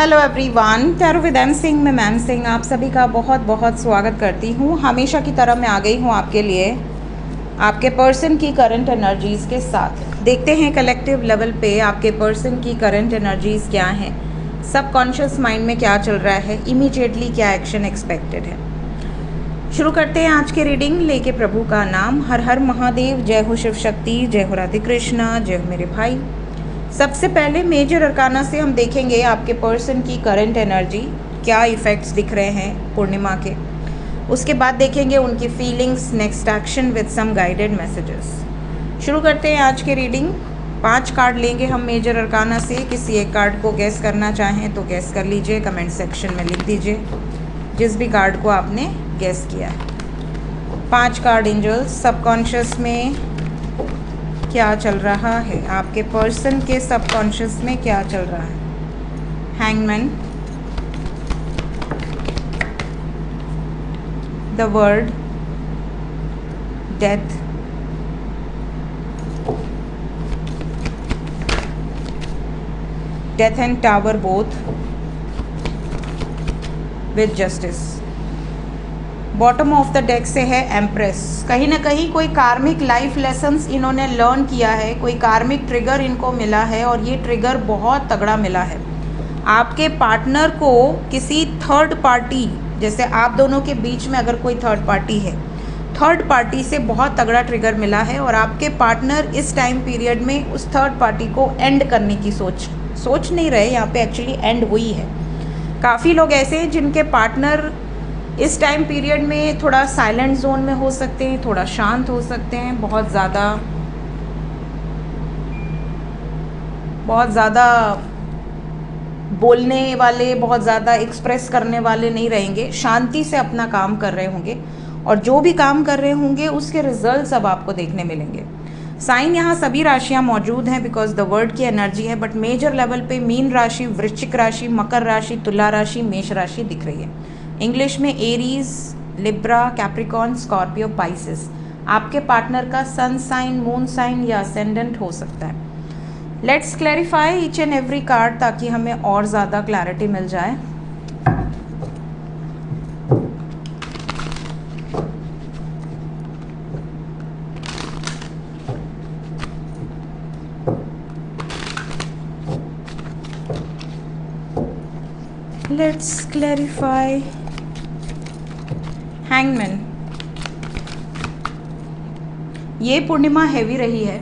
Hello everyone, tarot with M Singh में ma'am Singh आप सभी का बहुत बहुत स्वागत करती हूँ। हमेशा की तरह मैं आ गई हूँ आपके लिए आपके पर्सन की करंट एनर्जीज़ के साथ। देखते हैं कलेक्टिव लेवल पे आपके पर्सन की करंट एनर्जीज़ क्या हैं, सबकॉन्शियस माइंड में क्या चल रहा है, इमीडिएटली क्या एक्शन एक्सपेक्टेड है। शुरू करते हैं आज की रीडिंग लेके प्रभु का नाम। हर हर महादेव, जय हो शिव शक्ति, जय हो राधे कृष्णा, जय हो मेरे भाई। सबसे पहले मेजर अरकाना से हम देखेंगे आपके पर्सन की करंट एनर्जी, क्या इफ़ेक्ट्स दिख रहे हैं पूर्णिमा के। उसके बाद देखेंगे उनकी feelings, next action with some guided messages. शुरू करते हैं आज की रीडिंग। 5 कार्ड लेंगे हम मेजर अरकाना से। किसी एक कार्ड को गैस करना चाहें तो गैस कर लीजिए, कमेंट सेक्शन में लिख दीजिए जिस भी कार्ड को आपने गैस किया है। 5 कार्ड एंजल्स, सबकॉन्शियस में क्या चल रहा है, आपके पर्सन के सबकॉन्शियस में क्या चल रहा है। Hangman, the world, death, death and tower both with justice. Bottom of the deck से है एम्प्रेस। कहीं ना कहीं कोई कार्मिक लाइफ लेसन्स इन्होंने लर्न किया है, कोई कार्मिक ट्रिगर इनको मिला है और ये ट्रिगर बहुत तगड़ा मिला है। आपके पार्टनर को किसी थर्ड पार्टी, जैसे आप दोनों के बीच में अगर कोई थर्ड पार्टी है, थर्ड पार्टी से बहुत तगड़ा ट्रिगर मिला है और आपके पार्टनर इस टाइम पीरियड में उस थर्ड पार्टी को एंड करने की सोच नहीं रहे। यहाँ पे एक्चुअली एंड हुई है। काफ़ी लोग ऐसे हैं जिनके पार्टनर इस टाइम पीरियड में थोड़ा साइलेंट जोन में हो सकते हैं, थोड़ा शांत हो सकते हैं, बहुत ज़्यादा बोलने वाले, बहुत ज़्यादा एक्सप्रेस करने वाले नहीं रहेंगे, शांति से अपना काम कर रहे होंगे और जो भी काम कर रहे होंगे उसके रिजल्ट्स अब आपको देखने मिलेंगे। साइन यहाँ सभी राशियाँ मौजूद हैं बिकॉज द वर्ड की एनर्जी है, बट मेजर लेवल पे मीन राशि, वृश्चिक राशि, मकर राशि, तुला राशि, मेष राशि दिख रही है। इंग्लिश में Aries, Libra, Capricorn, Scorpio, Pisces आपके पार्टनर का सन साइन, मून साइन या असेंडेंट हो सकता है। Let's clarify each and every card ताकि हमें और ज़्यादा क्लैरिटी मिल जाए। Let's clarify. हैंगमैन, ये पूर्णिमा हैवी रही है।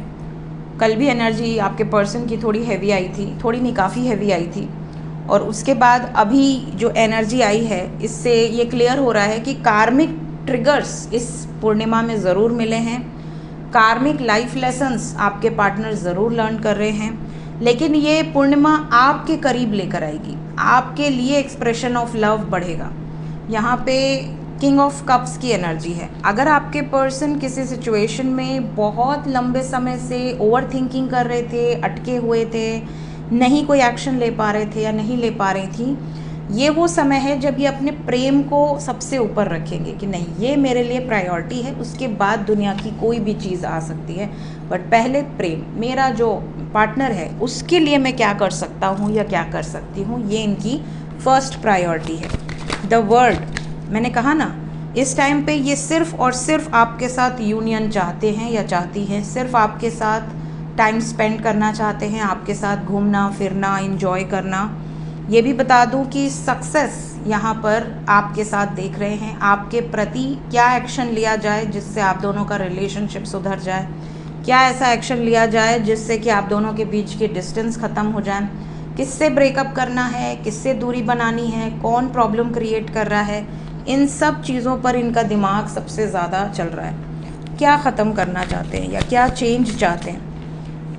कल भी एनर्जी आपके पर्सन की थोड़ी हैवी आई थी, थोड़ी नहीं काफ़ी हैवी आई थी, और उसके बाद अभी जो एनर्जी आई है इससे ये क्लियर हो रहा है कि कार्मिक ट्रिगर्स इस पूर्णिमा में ज़रूर मिले हैं। कार्मिक लाइफ लेसन्स आपके पार्टनर ज़रूर लर्न कर रहे हैं, लेकिन ये पूर्णिमा आपके करीब लेकर आएगी, आपके लिए एक्सप्रेशन ऑफ लव बढ़ेगा। यहाँ पे किंग ऑफ कप्स की एनर्जी है। अगर आपके पर्सन किसी सिचुएशन में बहुत लंबे समय से ओवर थिंकिंग कर रहे थे, अटके हुए थे, नहीं कोई एक्शन ले पा रहे थे या नहीं ले पा रही थी, ये वो समय है जब ये अपने प्रेम को सबसे ऊपर रखेंगे कि नहीं, ये मेरे लिए प्रायोरिटी है, उसके बाद दुनिया की कोई भी चीज़ आ सकती है, बट पहले प्रेम, मेरा जो पार्टनर है उसके लिए मैं क्या कर सकता हूँ या क्या कर सकती हूँ, ये इनकी फर्स्ट प्रायोरिटी है। द वर्ल्ड, मैंने कहा ना, इस टाइम पे ये सिर्फ और सिर्फ आपके साथ यूनियन चाहते हैं या चाहती हैं, सिर्फ आपके साथ टाइम स्पेंड करना चाहते हैं, आपके साथ घूमना फिरना, एंजॉय करना। ये भी बता दूं कि सक्सेस यहाँ पर आपके साथ देख रहे हैं। आपके प्रति क्या एक्शन लिया जाए जिससे आप दोनों का रिलेशनशिप सुधर जाए, क्या ऐसा एक्शन लिया जाए जिससे कि आप दोनों के बीच की डिस्टेंस ख़त्म हो जाए, किससे ब्रेकअप करना है, किससे दूरी बनानी है, कौन प्रॉब्लम क्रिएट कर रहा है, इन सब चीज़ों पर इनका दिमाग सबसे ज़्यादा चल रहा है। क्या ख़त्म करना चाहते हैं या क्या चेंज चाहते हैं।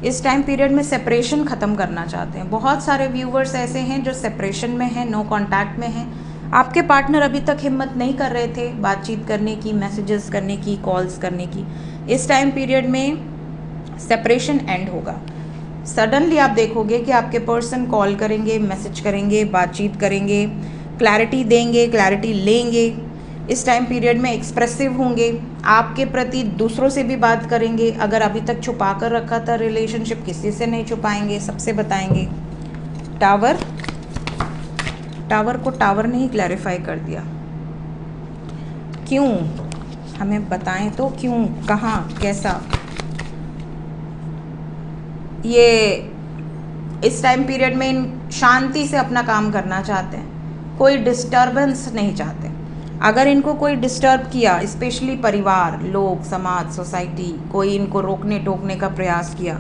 इस टाइम पीरियड में सेपरेशन ख़त्म करना चाहते हैं। बहुत सारे व्यूवर्स ऐसे हैं जो सेपरेशन में हैं, नो कांटेक्ट में हैं। आपके पार्टनर अभी तक हिम्मत नहीं कर रहे थे बातचीत करने की, मैसेजेस करने की, कॉल्स करने की। इस टाइम पीरियड में सेपरेशन एंड होगा। सडनली आप देखोगे कि आपके पर्सन कॉल करेंगे, मैसेज करेंगे, बातचीत करेंगे, क्लैरिटी देंगे, क्लैरिटी लेंगे। इस टाइम पीरियड में एक्सप्रेसिव होंगे, आपके प्रति दूसरों से भी बात करेंगे। अगर अभी तक छुपा कर रखा था रिलेशनशिप, किसी से नहीं छुपाएंगे, सबसे बताएंगे। टावर, टावर को टावर ने ही क्लैरिफाई कर दिया। क्यों, हमें बताएं तो क्यों, कहाँ, कैसा। ये इस टाइम पीरियड में शांति से अपना काम करना चाहते हैं, कोई डिस्टर्बेंस नहीं चाहते। अगर इनको कोई डिस्टर्ब किया, स्पेशली परिवार, लोग, समाज, सोसाइटी, कोई इनको रोकने टोकने का प्रयास किया,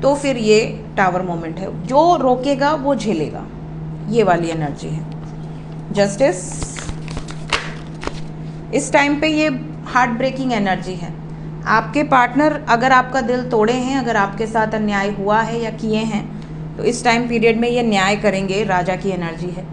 तो फिर ये टावर मोमेंट है। जो रोकेगा वो झेलेगा, ये वाली एनर्जी है। जस्टिस, इस टाइम पे ये हार्ट ब्रेकिंग एनर्जी है। आपके पार्टनर अगर आपका दिल तोड़े हैं, अगर आपके साथ अन्याय हुआ है या किए हैं, तो इस टाइम पीरियड में ये न्याय करेंगे। राजा की एनर्जी है।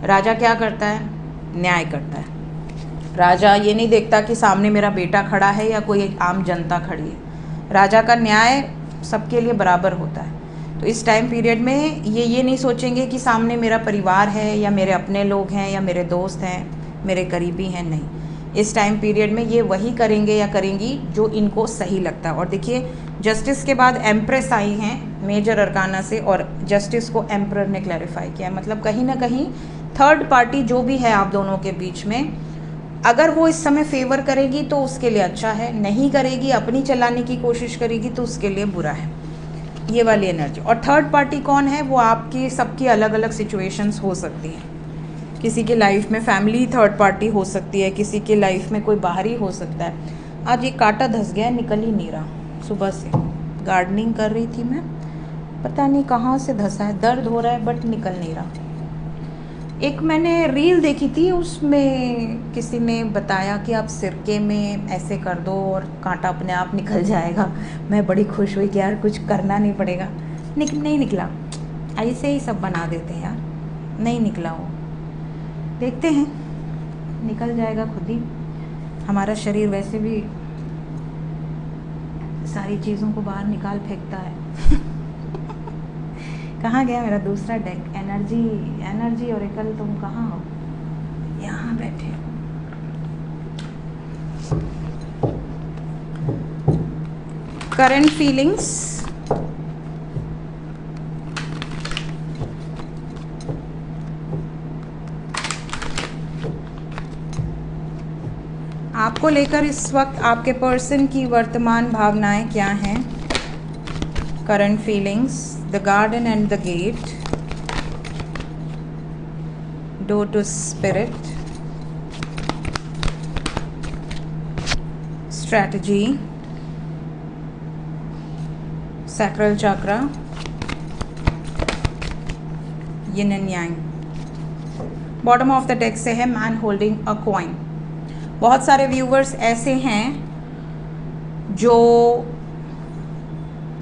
राजा क्या करता है? न्याय करता है। राजा ये नहीं देखता कि सामने मेरा बेटा खड़ा है या कोई आम जनता खड़ी है। राजा का न्याय सबके लिए बराबर होता है। तो इस टाइम पीरियड में ये नहीं सोचेंगे कि सामने मेरा परिवार है या मेरे अपने लोग हैं या मेरे दोस्त हैं, मेरे करीबी हैं, नहीं। इस टाइम पीरियड में ये वही करेंगे या करेंगी जो इनको सही लगता है। और देखिए, जस्टिस के बाद एम्प्रेस आई हैं मेजर अरकाना से, और जस्टिस को एम्परर ने क्लैरिफाई किया है। मतलब कहीं ना कहीं थर्ड पार्टी जो भी है आप दोनों के बीच में, अगर वो इस समय फेवर करेगी तो उसके लिए अच्छा है, नहीं करेगी, अपनी चलाने की कोशिश करेगी तो उसके लिए बुरा है, ये वाली एनर्जी। और थर्ड पार्टी कौन है? वो आपकी सबकी अलग अलग सिचुएशंस हो सकती हैं। किसी की लाइफ में फैमिली थर्ड पार्टी हो सकती है, किसी की लाइफ में कोई बाहरी हो सकता है। आज ये कांटा धंस गया है, निकल ही नहीं रहा। सुबह से गार्डनिंग कर रही थी मैं, पता नहीं कहाँ से धंसा है, दर्द हो रहा है बट निकल नहीं रहा। एक मैंने रील देखी थी, उसमें किसी ने बताया कि आप सिरके में ऐसे कर दो और कांटा अपने आप निकल जाएगा। मैं बड़ी खुश हुई कि यार कुछ करना नहीं पड़ेगा। नहीं निकला, ऐसे ही सब बना देते हैं यार, नहीं निकला वो। देखते हैं, निकल जाएगा खुद ही। हमारा शरीर वैसे भी सारी चीज़ों को बाहर निकाल फेंकता है। कहाँ गया मेरा दूसरा डेक? एनर्जी ओरेकल, तुम कहाँ हो? यहाँ बैठे हो। करंट फीलिंग्स, आपको लेकर इस वक्त आपके पर्सन की वर्तमान भावनाएं क्या हैं? Current feelings, the garden and the gate, door to spirit, strategy, sacral chakra, yin and yang. Bottom of the deck से है मैन होल्डिंग अ कॉइन। बहुत सारे व्यूवर्स ऐसे हैं जो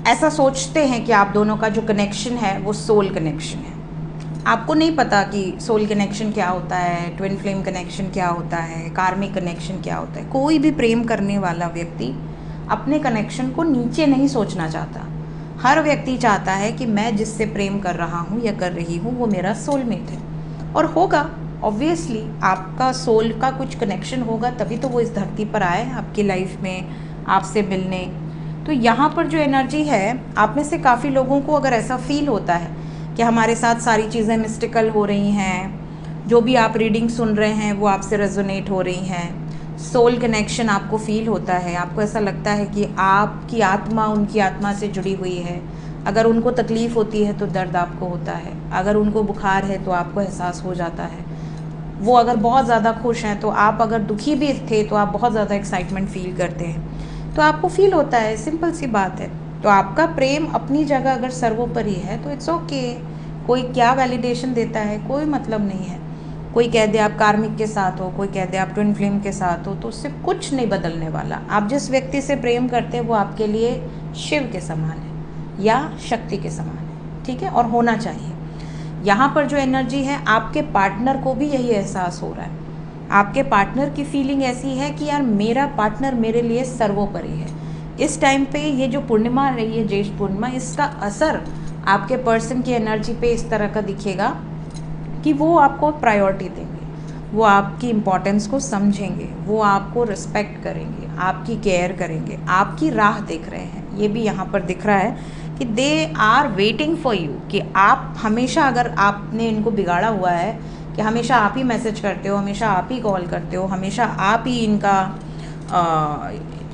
ऐसा सोचते हैं कि आप दोनों का जो कनेक्शन है वो सोल कनेक्शन है। आपको नहीं पता कि सोल कनेक्शन क्या होता है, ट्विन फ्लेम कनेक्शन क्या होता है, कार्मिक कनेक्शन क्या होता है। कोई भी प्रेम करने वाला व्यक्ति अपने कनेक्शन को नीचे नहीं सोचना चाहता। हर व्यक्ति चाहता है कि मैं जिससे प्रेम कर रहा हूँ या कर रही हूँ वो मेरा सोलमेट है, और होगा। ऑब्वियसली आपका सोल का कुछ कनेक्शन होगा, तभी तो वो इस धरती पर आए आपकी लाइफ में आपसे मिलने। तो यहाँ पर जो एनर्जी है, आप में से काफ़ी लोगों को अगर ऐसा फील होता है कि हमारे साथ सारी चीज़ें मिस्टिकल हो रही हैं, जो भी आप रीडिंग सुन रहे हैं वो आपसे रेजोनेट हो रही हैं, सोल कनेक्शन आपको फील होता है, आपको ऐसा लगता है कि आपकी आत्मा उनकी आत्मा से जुड़ी हुई है। अगर उनको तकलीफ़ होती है तो दर्द आपको होता है, अगर उनको बुखार है तो आपको एहसास हो जाता है। वो अगर बहुत ज़्यादा खुश हैं तो आप, अगर दुखी भी थे तो आप बहुत ज़्यादा एक्साइटमेंट फील करते हैं, तो आपको फील होता है। सिंपल सी बात है। तो आपका प्रेम अपनी जगह अगर सर्वोपरि है तो इट्स ओके। कोई क्या वैलिडेशन देता है, कोई मतलब नहीं है। कोई कह दे आप कार्मिक के साथ हो, कोई कह दे आप ट्विन फ्लेम के साथ हो, तो उससे कुछ नहीं बदलने वाला। आप जिस व्यक्ति से प्रेम करते हैं वो आपके लिए शिव के समान है या शक्ति के समान है, ठीक है, और होना चाहिए। यहाँ पर जो एनर्जी है, आपके पार्टनर को भी यही एहसास हो रहा है। आपके पार्टनर की फीलिंग ऐसी है कि यार मेरा पार्टनर मेरे लिए सर्वोपरि है। इस टाइम पे ये जो पूर्णिमा रही है, ज्येष्ठ पूर्णिमा, इसका असर आपके पर्सन की एनर्जी पे इस तरह का दिखेगा कि वो आपको प्रायोरिटी देंगे, वो आपकी इम्पोर्टेंस को समझेंगे, वो आपको रिस्पेक्ट करेंगे, आपकी केयर करेंगे, आपकी राह देख रहे हैं। ये भी यहाँ पर दिख रहा है कि they are waiting for you, कि आप हमेशा, अगर आपने इनको बिगाड़ा हुआ है कि हमेशा आप ही मैसेज करते हो, हमेशा आप ही कॉल करते हो, हमेशा आप ही इनका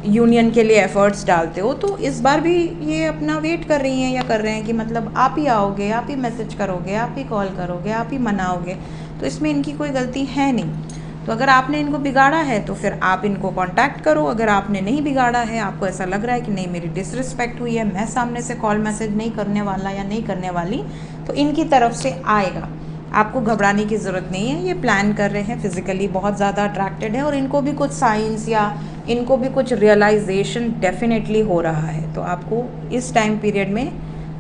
यूनियन के लिए एफर्ट्स डालते हो, तो इस बार भी ये अपना वेट कर रही हैं या कर रहे हैं कि मतलब आप ही आओगे, आप ही मैसेज करोगे, आप ही कॉल करोगे, आप ही मनाओगे। तो इसमें इनकी कोई गलती है नहीं। तो अगर आपने इनको बिगाड़ा है तो फिर आप इनको कांटेक्ट करो। अगर आपने नहीं बिगाड़ा है, आपको ऐसा लग रहा है कि नहीं मेरी डिसरिस्पेक्ट हुई है, मैं सामने से कॉल मैसेज नहीं करने वाला या नहीं करने वाली, तो इनकी तरफ से आएगा। आपको घबराने की ज़रूरत नहीं है। ये प्लान कर रहे हैं, फिज़िकली बहुत ज़्यादा अट्रैक्टेड है और इनको भी कुछ साइंस या इनको भी कुछ रियलाइजेशन डेफिनेटली हो रहा है। तो आपको इस टाइम पीरियड में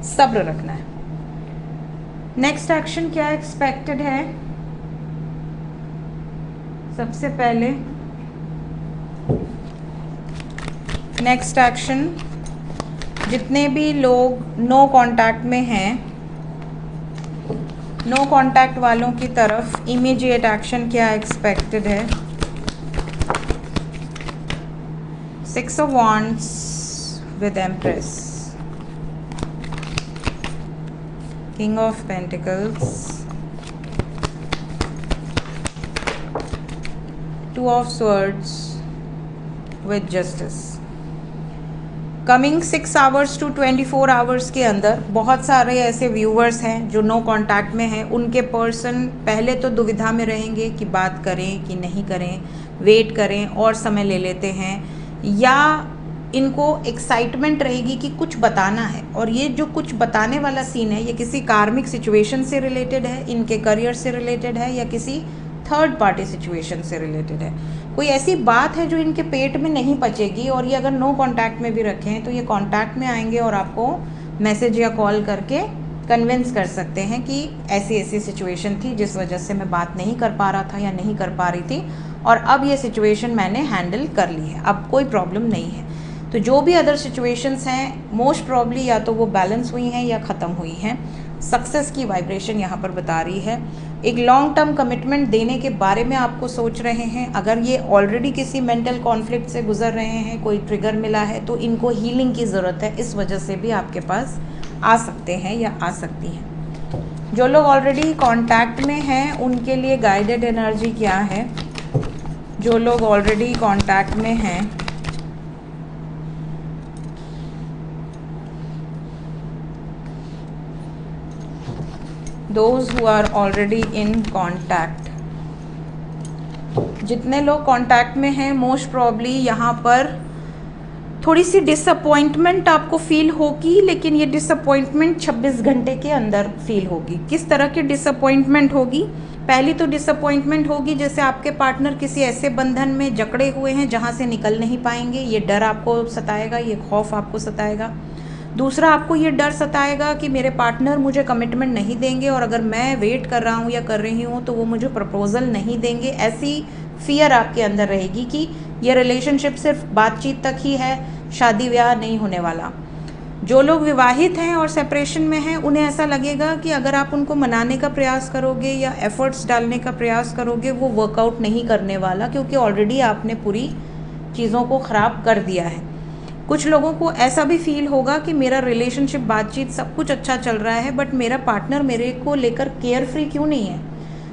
सब्र रखना है। नेक्स्ट एक्शन क्या एक्सपेक्टेड है? सबसे पहले नेक्स्ट एक्शन, जितने भी लोग नो कांटेक्ट में हैं, नो कांटेक्ट वालों की तरफ इमीडिएट एक्शन क्या एक्सपेक्टेड है? 6 of Wands with Empress, King of Pentacles, 2 of Swords with Justice। Coming 6 hours to 24 hours के अंदर बहुत सारे ऐसे व्यूवर्स हैं जो नो कांटेक्ट में हैं। उनके पर्सन पहले तो दुविधा में रहेंगे कि बात करें कि नहीं करें, वेट करें और समय ले लेते हैं, या इनको एक्साइटमेंट रहेगी कि कुछ बताना है। और ये जो कुछ बताने वाला सीन है, ये किसी कार्मिक सिचुएशन से रिलेटेड है, इनके करियर से रिलेटेड है, या किसी थर्ड पार्टी सिचुएशन से रिलेटेड है। कोई ऐसी बात है जो इनके पेट में नहीं पचेगी, और ये अगर नो कांटेक्ट में भी रखें तो ये कांटेक्ट में आएंगे और आपको मैसेज या कॉल करके कन्विंस कर सकते हैं कि ऐसी ऐसी सिचुएशन थी जिस वजह से मैं बात नहीं कर पा रहा था या नहीं कर पा रही थी, और अब ये सिचुएशन मैंने हैंडल कर ली है, अब कोई प्रॉब्लम नहीं है। तो जो भी अदर सिचुएशंस हैं मोस्ट प्रॉब्ली या तो वो बैलेंस हुई हैं या ख़त्म हुई हैं। सक्सेस की वाइब्रेशन यहाँ पर बता रही है। एक लॉन्ग टर्म कमिटमेंट देने के बारे में आपको सोच रहे हैं। अगर ये ऑलरेडी किसी मेंटल कॉन्फ्लिक्ट से गुजर रहे हैं, कोई ट्रिगर मिला है, तो इनको हीलिंग की ज़रूरत है, इस वजह से भी आपके पास आ सकते हैं या आ सकती हैं। जो लोग ऑलरेडी कांटेक्ट में हैं उनके लिए गाइडेड एनर्जी क्या है? जो लोग ऑलरेडी कांटेक्ट में हैं, those who are already in contact, जितने लोग कांटेक्ट में हैं मोस्ट प्रॉब्ली यहाँ पर थोड़ी सी डिसअपॉइंटमेंट आपको फील होगी, लेकिन ये डिसअपॉइंटमेंट 26 घंटे के अंदर फील होगी। किस तरह की डिसअपॉइंटमेंट होगी? पहली तो डिसअपॉइंटमेंट होगी जैसे आपके पार्टनर किसी ऐसे बंधन में जकड़े हुए हैं जहाँ से निकल नहीं पाएंगे। ये डर आपको सताएगा, ये खौफ आपको सताएगा। दूसरा, आपको ये डर सताएगा कि मेरे पार्टनर मुझे कमिटमेंट नहीं देंगे, और अगर मैं वेट कर रहा हूँ या कर रही हूँ तो वो मुझे प्रपोजल नहीं देंगे। ऐसी फियर आपके अंदर रहेगी कि ये रिलेशनशिप सिर्फ बातचीत तक ही है, शादी ब्याह नहीं होने वाला। जो लोग विवाहित हैं और सेपरेशन में हैं उन्हें ऐसा लगेगा कि अगर आप उनको मनाने का प्रयास करोगे या एफर्ट्स डालने का प्रयास करोगे वो वर्कआउट नहीं करने वाला, क्योंकि ऑलरेडी आपने पूरी चीज़ों को ख़राब कर दिया है। कुछ लोगों को ऐसा भी फील होगा कि मेरा रिलेशनशिप, बातचीत सब कुछ अच्छा चल रहा है, बट मेरा पार्टनर मेरे को लेकर केयर फ्री क्यों नहीं है,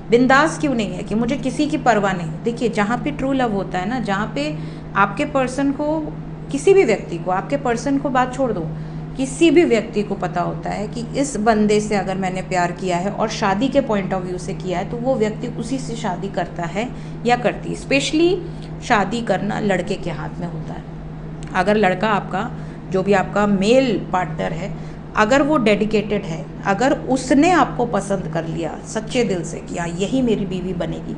बिंदास क्यों नहीं है, कि मुझे किसी की परवाह नहीं। देखिए, जहाँ पे ट्रू लव होता है ना, जहाँ पे आपके पर्सन को, किसी भी व्यक्ति को, आपके पर्सन को बात छोड़ दो, किसी भी व्यक्ति को पता होता है कि इस बंदे से अगर मैंने प्यार किया है और शादी के पॉइंट ऑफ व्यू से किया है तो वो व्यक्ति उसी से शादी करता है या करती है। स्पेशली शादी करना लड़के के हाथ में होता है। अगर लड़का आपका, जो भी आपका मेल पार्टनर है, अगर वो डेडिकेटेड है, अगर उसने आपको पसंद कर लिया सच्चे दिल से कि यही मेरी बीवी बनेगी,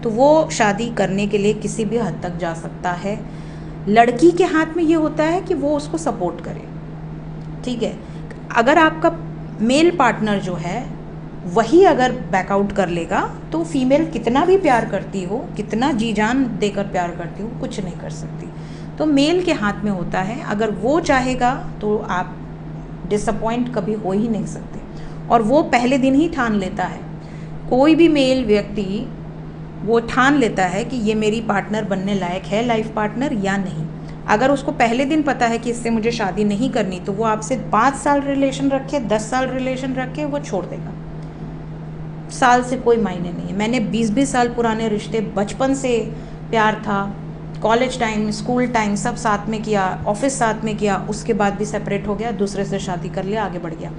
तो वो शादी करने के लिए किसी भी हद तक जा सकता है। लड़की के हाथ में ये होता है कि वो उसको सपोर्ट करे, ठीक है। अगर आपका मेल पार्टनर जो है वही अगर बैकआउट कर लेगा तो फीमेल कितना भी प्यार करती हो, कितना जी जान देकर प्यार करती हो, कुछ नहीं कर सकती। तो मेल के हाथ में होता है, अगर वो चाहेगा तो आप डिसअपॉइंट कभी हो ही नहीं सकते, और वो पहले दिन ही ठान लेता है। कोई भी मेल व्यक्ति वो ठान लेता है कि ये मेरी पार्टनर बनने लायक है, लाइफ पार्टनर या नहीं। अगर उसको पहले दिन पता है कि इससे मुझे शादी नहीं करनी, तो वो आपसे 5 साल रिलेशन रखे, 10 साल रिलेशन रखे, वो छोड़ देगा। साल से कोई मायने नहीं है। मैंने 20-20 साल पुराने रिश्ते, बचपन से प्यार था, कॉलेज टाइम, स्कूल टाइम सब साथ में किया, ऑफिस साथ में किया, उसके बाद भी सेपरेट हो गया, दूसरे से शादी कर लिया, आगे बढ़ गया।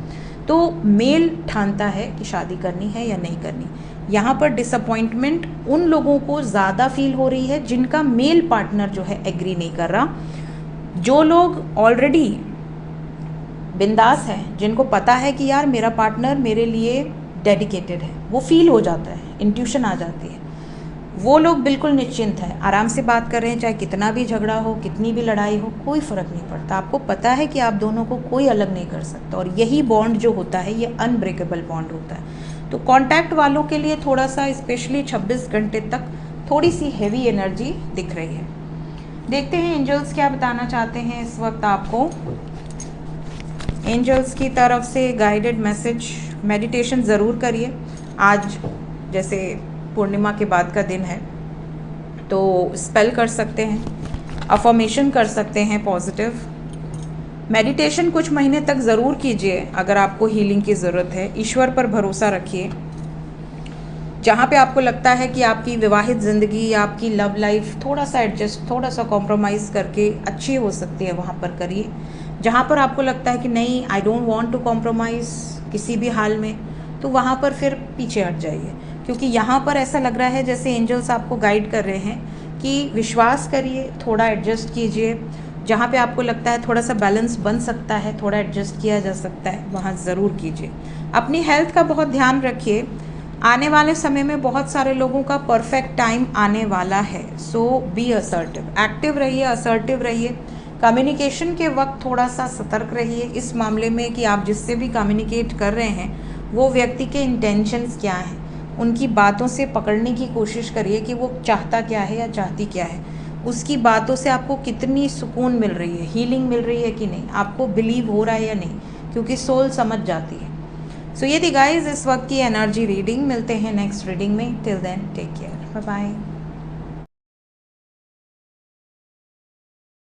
तो मेल ठानता है कि शादी करनी है या नहीं करनी। यहाँ पर डिसअपॉइंटमेंट उन लोगों को ज़्यादा फील हो रही है जिनका मेल पार्टनर जो है एग्री नहीं कर रहा। जो लोग ऑलरेडी बिंदास हैं, जिनको पता है कि यार मेरा पार्टनर मेरे लिए डेडिकेटेड है, वो फील हो जाता है, इंट्यूशन आ जाती है, वो लोग बिल्कुल निश्चिंत हैं, आराम से बात कर रहे हैं, चाहे कितना भी झगड़ा हो, कितनी भी लड़ाई हो, कोई फ़र्क नहीं पड़ता। आपको पता है कि आप दोनों को कोई अलग नहीं कर सकता, और यही बॉन्ड जो होता है ये अनब्रेकेबल बॉन्ड होता है। तो कॉन्टैक्ट वालों के लिए थोड़ा सा, स्पेशली 26 घंटे तक थोड़ी सी हैवी एनर्जी दिख रही है। देखते हैं एंजल्स क्या बताना चाहते हैं इस वक्त आपको। एंजल्स की तरफ से गाइडेड मैसेज। मेडिटेशन ज़रूर करिए। आज जैसे पूर्णिमा के बाद का दिन है, तो स्पेल कर सकते हैं, अफर्मेशन कर सकते हैं पॉजिटिव। मेडिटेशन कुछ महीने तक ज़रूर कीजिए अगर आपको हीलिंग की ज़रूरत है। ईश्वर पर भरोसा रखिए। जहाँ पे आपको लगता है कि आपकी विवाहित ज़िंदगी या आपकी लव लाइफ थोड़ा सा एडजस्ट, थोड़ा सा कॉम्प्रोमाइज़ करके अच्छी हो सकती है, वहाँ पर करिए। जहाँ पर आपको लगता है कि नहीं, I don't want to compromise किसी भी हाल में, तो वहाँ पर फिर पीछे हट जाइए। क्योंकि यहाँ पर ऐसा लग रहा है जैसे एंजल्स आपको गाइड कर रहे हैं कि विश्वास करिए, थोड़ा एडजस्ट कीजिए। जहाँ पे आपको लगता है थोड़ा सा बैलेंस बन सकता है, थोड़ा एडजस्ट किया जा सकता है, वहाँ ज़रूर कीजिए। अपनी हेल्थ का बहुत ध्यान रखिए। आने वाले समय में बहुत सारे लोगों का परफेक्ट टाइम आने वाला है। सो बी असर्टिव, एक्टिव रहिए, असर्टिव रहिए। कम्युनिकेशन के वक्त थोड़ा सा सतर्क रहिए इस मामले में कि आप जिससे भी कम्युनिकेट कर रहे हैं वो व्यक्ति के इंटेंशंस क्या हैं। उनकी बातों से पकड़ने की कोशिश करिए कि वो चाहता क्या है या चाहती क्या है। उसकी बातों से आपको कितनी सुकून मिल रही है, हीलिंग मिल रही है कि नहीं, आपको बिलीव हो रहा है या नहीं, क्योंकि सोल समझ जाती है। सो ये थी गाइस इस वक्त की एनर्जी रीडिंग। मिलते हैं नेक्स्ट रीडिंग में। Till then take care, bye bye.